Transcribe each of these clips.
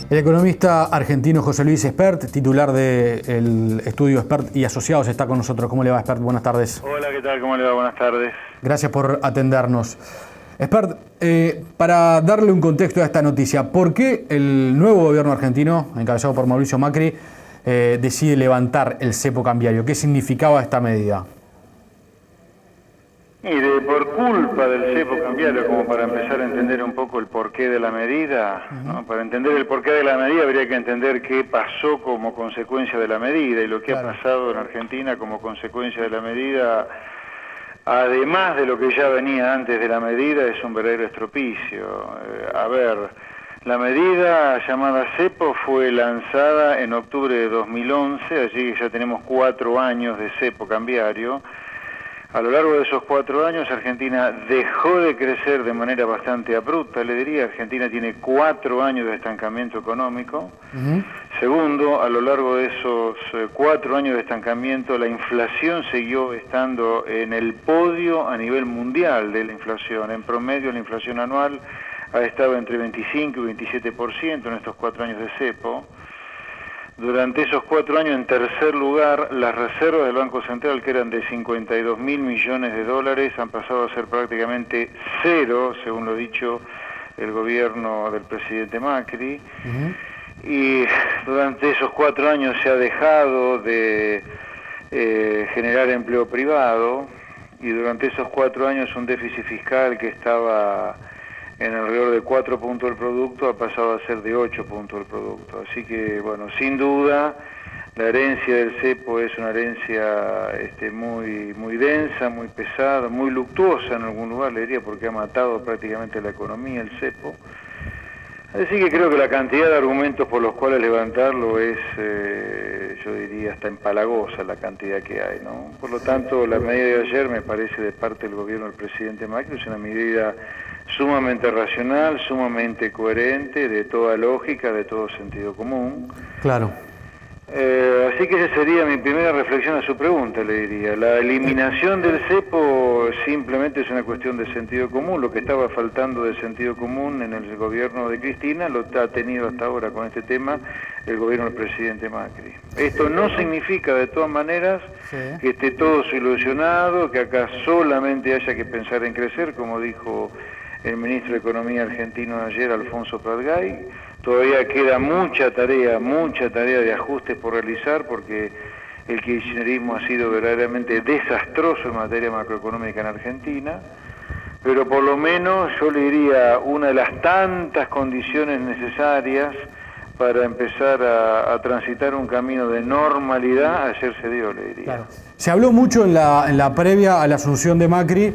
El economista argentino José Luis Espert, titular del estudio Espert y Asociados, está con nosotros. ¿Cómo le va, Espert? Buenas tardes. Hola, ¿qué tal? ¿Cómo le va? Buenas tardes. Gracias por atendernos. Espert, para darle un contexto a esta noticia, ¿por qué el nuevo gobierno argentino, encabezado por Mauricio Macri, decide levantar el cepo cambiario? ¿Qué significaba esta medida? Mire, por culpa del cepo cambiario, como para empezar a entender un poco el porqué de la medida, ¿no? Para entender el porqué de la medida habría que entender qué pasó como consecuencia de la medida, y lo que ha pasado en Argentina como consecuencia de la medida, además de lo que ya venía antes de la medida, es un verdadero estropicio. La medida llamada cepo fue lanzada en octubre de 2011, así que ya tenemos 4 años de cepo cambiario. A lo largo de esos 4 años, Argentina dejó de crecer de manera bastante abrupta, le diría. Argentina tiene 4 años de estancamiento económico. Segundo, a lo largo de esos 4 años de estancamiento, la inflación siguió estando en el podio a nivel mundial de la inflación. En promedio, la inflación anual ha estado entre 25 y 27% en estos 4 años de cepo. Durante esos 4 años, en tercer lugar, las reservas del Banco Central, que eran de 52.000 millones de dólares, han pasado a ser prácticamente cero, según lo dicho el gobierno del presidente Macri. Y durante esos 4 años se ha dejado de generar empleo privado, y durante esos 4 años un déficit fiscal que estaba en alrededor de 4 puntos del producto ha pasado a ser de 8 puntos del producto. Así que, bueno, sin duda, la herencia del cepo es una herencia muy densa, muy pesada, muy luctuosa en algún lugar, le diría, porque ha matado prácticamente la economía el cepo. Así que creo que la cantidad de argumentos por los cuales levantarlo es, yo diría, hasta empalagosa la cantidad que hay, ¿no? Por lo tanto, la medida de ayer, me parece, de parte del gobierno del presidente Macri, es una medida sumamente racional, sumamente coherente, de toda lógica, de todo sentido común. Claro. Así que esa sería mi primera reflexión a su pregunta, le diría. La eliminación del cepo simplemente es una cuestión de sentido común. Lo que estaba faltando de sentido común en el gobierno de Cristina lo ha tenido hasta ahora con este tema el gobierno del presidente Macri. Esto no significa, de todas maneras, que esté todo solucionado, que acá solamente haya que pensar en crecer, como dijo el ministro de Economía argentino ayer, Alfonso Pratgay. Todavía queda mucha tarea de ajustes por realizar, porque el kirchnerismo ha sido verdaderamente desastroso en materia macroeconómica en Argentina, pero por lo menos yo le diría una de las tantas condiciones necesarias para empezar a transitar un camino de normalidad, ayer se dio, le diría. Claro. Se habló mucho en la previa a la asunción de Macri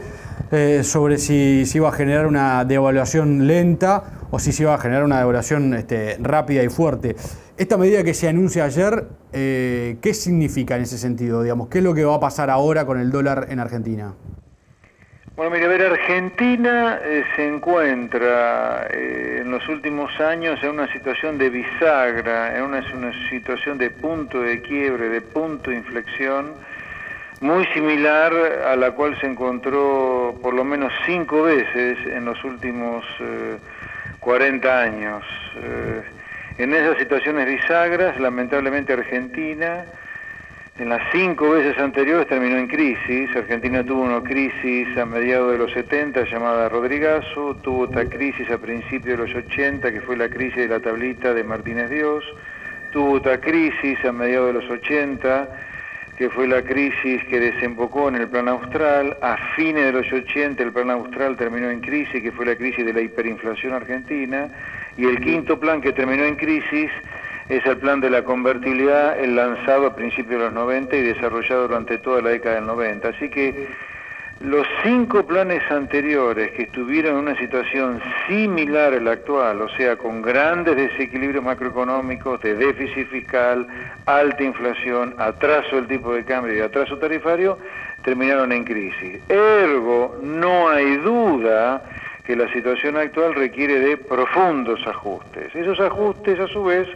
sobre si se iba a generar una devaluación lenta o si se iba a generar una devaluación rápida y fuerte. Esta medida que se anuncia ayer, ¿qué significa en ese sentido? Digamos, ¿qué es lo que va a pasar ahora con el dólar en Argentina? Bueno, mire, a ver, Argentina se encuentra en los últimos años en una situación de bisagra, en una situación de punto de quiebre, de punto de inflexión, muy similar a la cual se encontró por lo menos 5 veces en los últimos 40 años. En esas situaciones bisagras, lamentablemente Argentina, en las 5 veces anteriores terminó en crisis. Argentina tuvo una crisis a mediados de los 70 llamada Rodrigazo, tuvo otra crisis a principios de los 80 que fue la crisis de la tablita de Martínez Dios, tuvo otra crisis a mediados de los 80 que fue la crisis que desembocó en el Plan Austral. A fines de los 80 el Plan Austral terminó en crisis, que fue la crisis de la hiperinflación argentina, y el quinto plan que terminó en crisis es el plan de la convertibilidad, el lanzado a principios de los 90 y desarrollado durante toda la década del 90. Así que los 5 planes anteriores que estuvieron en una situación similar a la actual, o sea, con grandes desequilibrios macroeconómicos, de déficit fiscal, alta inflación, atraso del tipo de cambio y atraso tarifario, terminaron en crisis. Ergo, no hay duda que la situación actual requiere de profundos ajustes. Esos ajustes, a su vez,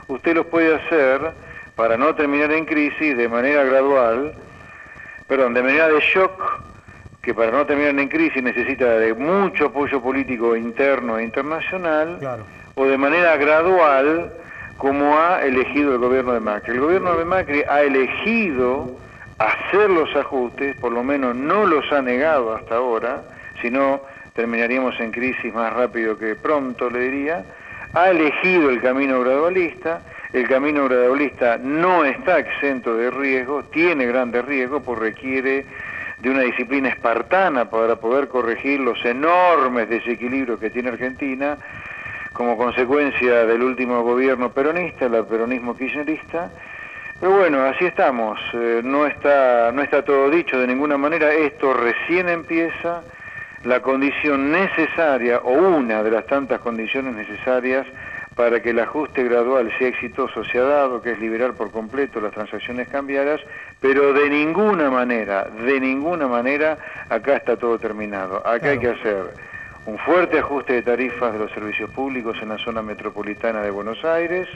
usted los puede hacer para no terminar en crisis de manera gradual, de manera de shock, que para no terminar en crisis necesita de mucho apoyo político interno e internacional, o de manera gradual, como ha elegido el gobierno de Macri. El gobierno de Macri ha elegido hacer los ajustes, por lo menos no los ha negado hasta ahora, si no terminaríamos en crisis más rápido que pronto, le diría. Ha elegido el camino gradualista. El camino gradualista no está exento de riesgo, tiene grandes riesgos, pues requiere de una disciplina espartana para poder corregir los enormes desequilibrios que tiene Argentina como consecuencia del último gobierno peronista, el peronismo kirchnerista. Pero bueno, así estamos, no está todo dicho de ninguna manera, esto recién empieza. La condición necesaria, o una de las tantas condiciones necesarias para que el ajuste gradual sea exitoso, se ha dado, que es liberar por completo las transacciones cambiarias, pero de ninguna manera, acá está todo terminado. Acá claro. Hay que hacer un fuerte ajuste de tarifas de los servicios públicos en la zona metropolitana de Buenos Aires,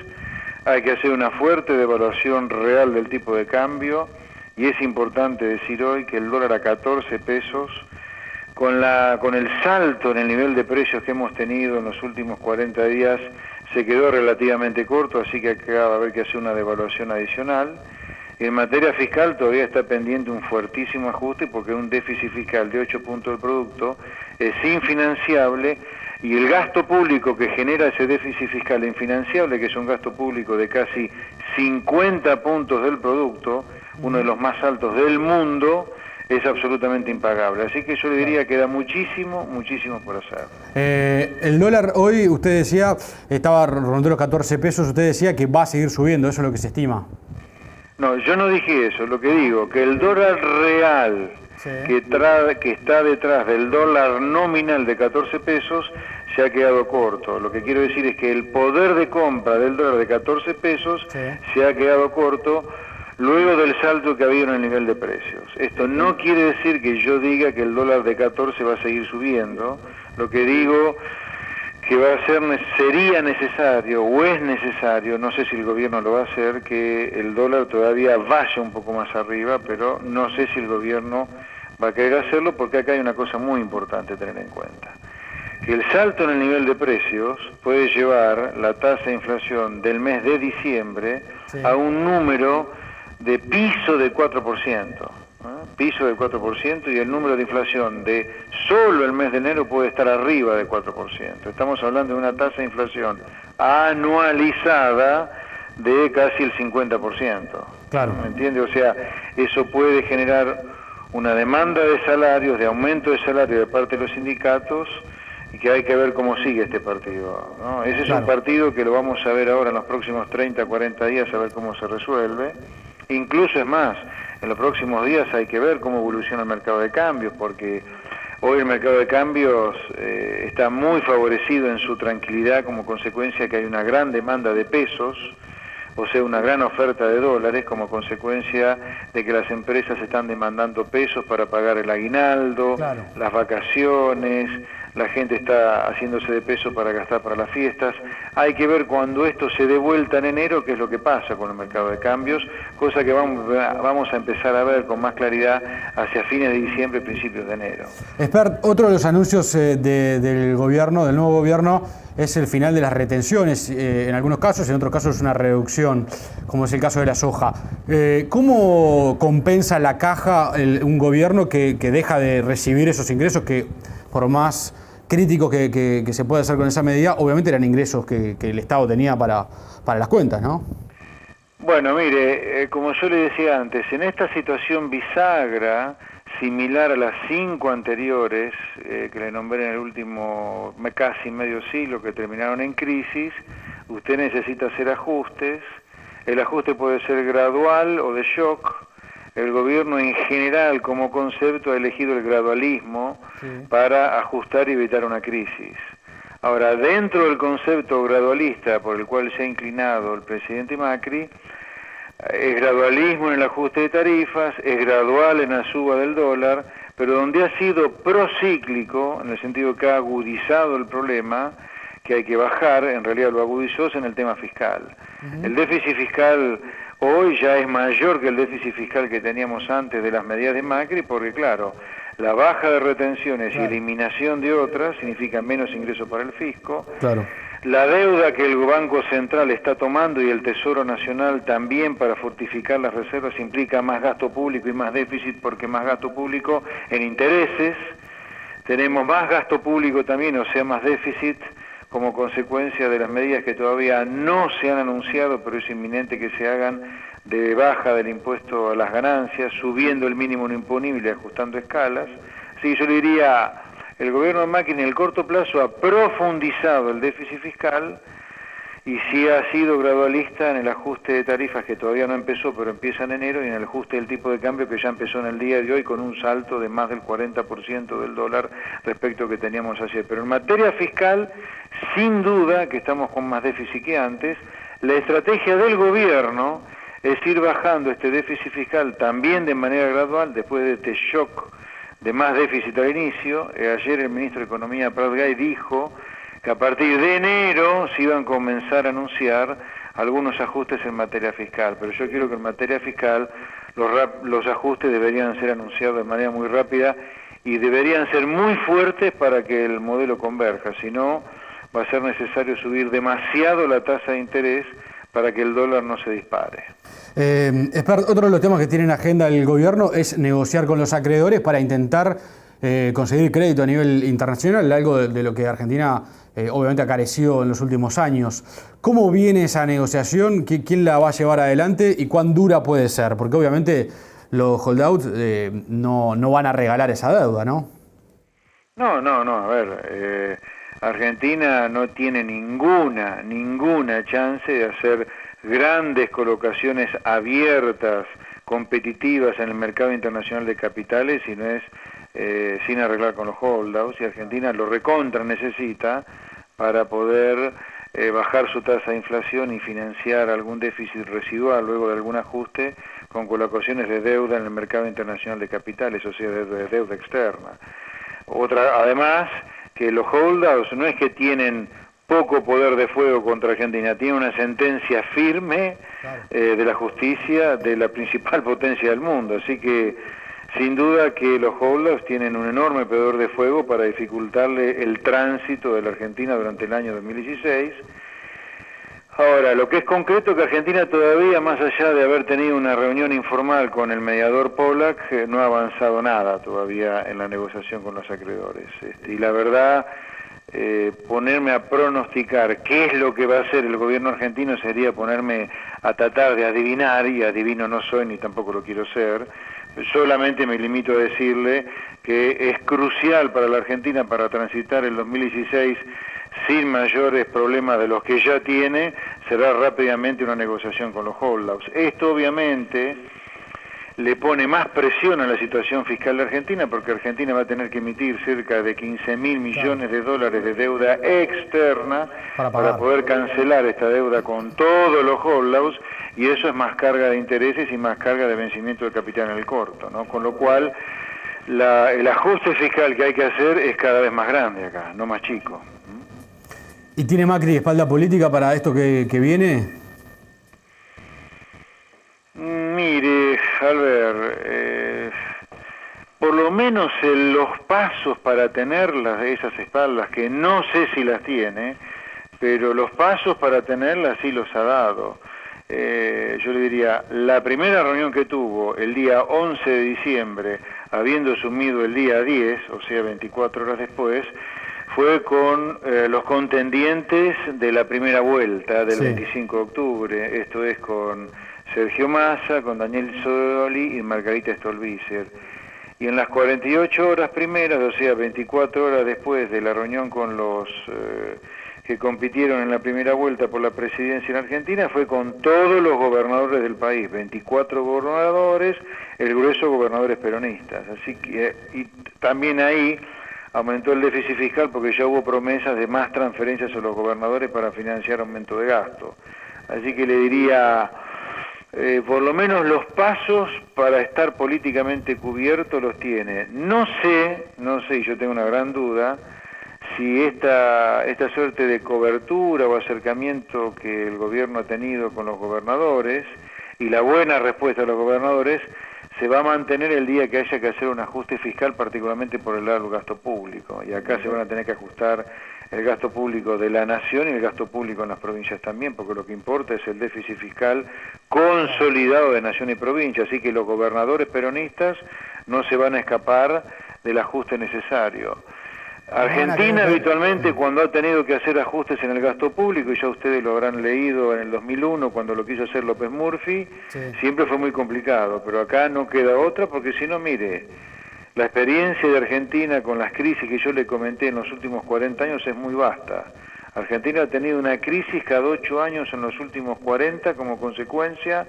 hay que hacer una fuerte devaluación real del tipo de cambio, y es importante decir hoy que el dólar a 14 pesos, con el salto en el nivel de precios que hemos tenido en los últimos 40 días, se quedó relativamente corto, así que acá va a haber que hacer una devaluación adicional. En materia fiscal todavía está pendiente un fuertísimo ajuste, porque un déficit fiscal de 8 puntos del producto es infinanciable, y el gasto público que genera ese déficit fiscal infinanciable, que es un gasto público de casi 50 puntos del producto, uno de los más altos del mundo, es absolutamente impagable. Así que yo le diría que queda muchísimo por hacer. El dólar hoy, usted decía, estaba rondando los 14 pesos, usted decía que va a seguir subiendo, eso es lo que se estima. No, yo no dije eso, lo que digo, que el dólar real sí. que está detrás del dólar nominal de 14 pesos se ha quedado corto. Lo que quiero decir es que el poder de compra del dólar de 14 pesos sí. se ha quedado corto, luego del salto que ha habido en el nivel de precios. Esto no quiere decir que yo diga que el dólar de 14 va a seguir subiendo. Lo que digo que sería necesario o es necesario, no sé si el gobierno lo va a hacer, que el dólar todavía vaya un poco más arriba, pero no sé si el gobierno va a querer hacerlo, porque acá hay una cosa muy importante a tener en cuenta. Que el salto en el nivel de precios puede llevar la tasa de inflación del mes de diciembre sí. a un número de piso del 4%, piso del 4%, y el número de inflación de solo el mes de enero puede estar arriba del 4%. Estamos hablando de una tasa de inflación anualizada de casi el 50%. Claro. ¿Me entiende? O sea, eso puede generar una demanda de salarios, de aumento de salario de parte de los sindicatos, y que hay que ver cómo sigue este partido, ¿no? Ese es claro. un partido que lo vamos a ver ahora en los próximos 30, 40 días, a ver cómo se resuelve. Incluso es más, en los próximos días hay que ver cómo evoluciona el mercado de cambios, porque hoy el mercado de cambios está muy favorecido en su tranquilidad como consecuencia que hay una gran demanda de pesos, o sea, una gran oferta de dólares como consecuencia de que las empresas están demandando pesos para pagar el aguinaldo, claro. las vacaciones, la gente está haciéndose de peso para gastar para las fiestas. Hay que ver cuando esto se dé vuelta en enero qué es lo que pasa con el mercado de cambios, cosa que vamos a empezar a ver con más claridad hacia fines de diciembre, principios de enero. Expert, otro de los anuncios del gobierno, del nuevo gobierno, es el final de las retenciones, en algunos casos, en otros casos es una reducción, como es el caso de la soja. ¿Cómo compensa la caja un gobierno que deja de recibir esos ingresos que, por más crítico que se pueda hacer con esa medida, obviamente eran ingresos que el Estado tenía para las cuentas, ¿no? Bueno, mire, como yo le decía antes, en esta situación bisagra, similar a las 5 anteriores, que le nombré en el último casi medio siglo, que terminaron en crisis, usted necesita hacer ajustes. El ajuste puede ser gradual o de shock. El gobierno en general, como concepto, ha elegido el gradualismo sí. para ajustar y evitar una crisis. Ahora, dentro del concepto gradualista por el cual se ha inclinado el presidente Macri, es gradualismo en el ajuste de tarifas, es gradual en la suba del dólar, pero donde ha sido procíclico, en el sentido que ha agudizado el problema, que hay que bajar, en realidad lo agudizó, es en el tema fiscal. Uh-huh. El déficit fiscal hoy ya es mayor que el déficit fiscal que teníamos antes de las medidas de Macri, porque claro, la baja de retenciones claro. y eliminación de otras significa menos ingresos para el fisco. Claro. La deuda que el Banco Central está tomando y el Tesoro Nacional también para fortificar las reservas implica más gasto público y más déficit, porque más gasto público en intereses, tenemos más gasto público también, o sea, más déficit, como consecuencia de las medidas que todavía no se han anunciado, pero es inminente que se hagan, de baja del impuesto a las ganancias, subiendo el mínimo no imponible y ajustando escalas. Así que yo le diría, el gobierno de Macri en el corto plazo ha profundizado el déficit fiscal y sí ha sido gradualista en el ajuste de tarifas, que todavía no empezó, pero empieza en enero, y en el ajuste del tipo de cambio, que ya empezó en el día de hoy con un salto de más del 40% del dólar respecto a lo que teníamos ayer. Pero en materia fiscal, sin duda que estamos con más déficit que antes. La estrategia del gobierno es ir bajando este déficit fiscal también de manera gradual, después de este shock de más déficit al inicio. Ayer el ministro de Economía, Prat Gay, dijo que a partir de enero se iban a comenzar a anunciar algunos ajustes en materia fiscal, pero yo quiero que en materia fiscal los ajustes deberían ser anunciados de manera muy rápida y deberían ser muy fuertes para que el modelo converja, si no va a ser necesario subir demasiado la tasa de interés para que el dólar no se dispare. Expert, otro de los temas que tiene en agenda el gobierno es negociar con los acreedores para intentar conseguir crédito a nivel internacional, algo de lo que Argentina obviamente ha carecido en los últimos años. ¿Cómo viene esa negociación? ¿Quién la va a llevar adelante y cuán dura puede ser? Porque obviamente los holdouts no van a regalar esa deuda, ¿no? No, a ver, Argentina no tiene ninguna chance de hacer grandes colocaciones abiertas, competitivas en el mercado internacional de capitales, si no es sin arreglar con los holdouts, y Argentina lo recontra necesita para poder bajar su tasa de inflación y financiar algún déficit residual luego de algún ajuste con colocaciones de deuda en el mercado internacional de capitales, o sea, de deuda externa. Además, que los holdouts no es que tienen poco poder de fuego contra Argentina, tienen una sentencia firme de la justicia de la principal potencia del mundo, así que sin duda que los holdouts tienen un enorme poder de fuego para dificultarle el tránsito de la Argentina durante el año 2016. Ahora, lo que es concreto es que Argentina todavía, más allá de haber tenido una reunión informal con el mediador Pollack, no ha avanzado nada todavía en la negociación con los acreedores. Y la verdad, ponerme a pronosticar qué es lo que va a hacer el gobierno argentino sería ponerme a tratar de adivinar, y adivino no soy ni tampoco lo quiero ser. Solamente me limito a decirle que es crucial para la Argentina, para transitar el 2016 sin mayores problemas de los que ya tiene, será rápidamente una negociación con los holdouts. Esto obviamente le pone más presión a la situación fiscal de Argentina, porque Argentina va a tener que emitir cerca de 15.000 millones de dólares de deuda externa para poder cancelar esta deuda con todos los holdouts, y eso es más carga de intereses y más carga de vencimiento de capital en el corto, ¿no? Con lo cual el ajuste fiscal que hay que hacer es cada vez más grande acá, no más chico. ¿Y tiene Macri espalda política para esto que viene? Mire, Albert, por lo menos los pasos para tener esas espaldas, que no sé si las tiene, pero los pasos para tenerlas sí los ha dado. Yo le diría, la primera reunión que tuvo el día 11 de diciembre, habiendo asumido el día 10, o sea 24 horas después, fue con los contendientes de la primera vuelta del 25 de octubre, esto es con Sergio Massa, con Daniel Scioli y Margarita Stolbizer. Y en las 48 horas primeras, o sea 24 horas después de la reunión con los que compitieron en la primera vuelta por la presidencia en Argentina, fue con todos los gobernadores del país, 24 gobernadores, el grueso gobernadores peronistas. Así que, y también ahí aumentó el déficit fiscal porque ya hubo promesas de más transferencias a los gobernadores para financiar aumento de gasto. Así que le diría, por lo menos los pasos para estar políticamente cubierto los tiene. No sé, y yo tengo una gran duda, si esta suerte de cobertura o acercamiento que el gobierno ha tenido con los gobernadores y la buena respuesta de los gobernadores se va a mantener el día que haya que hacer un ajuste fiscal, particularmente por el lado del gasto público. Y acá se van a tener que ajustar el gasto público de la nación y el gasto público en las provincias también, porque lo que importa es el déficit fiscal consolidado de nación y provincia, así que los gobernadores peronistas no se van a escapar del ajuste necesario. Argentina habitualmente cuando ha tenido que hacer ajustes en el gasto público, y ya ustedes lo habrán leído en el 2001 cuando lo quiso hacer López Murphy, siempre fue muy complicado, pero acá no queda otra porque si no, mire, la experiencia de Argentina con las crisis que yo le comenté en los últimos 40 años es muy vasta. Argentina ha tenido una crisis cada 8 años en los últimos 40 como consecuencia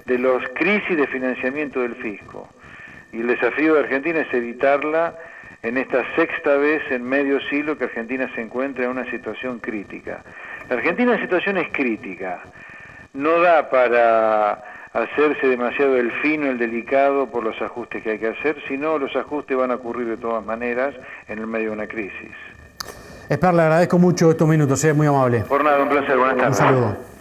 de las crisis de financiamiento del fisco. Y el desafío de Argentina es evitarla en esta sexta vez en medio siglo que Argentina se encuentra en una situación crítica. La Argentina en situación es crítica, no da para hacerse demasiado el fino, el delicado por los ajustes que hay que hacer, sino los ajustes van a ocurrir de todas maneras en el medio de una crisis. Esper, le agradezco mucho estos minutos, es muy amable. Por nada, un placer, buenas tardes. Un saludo.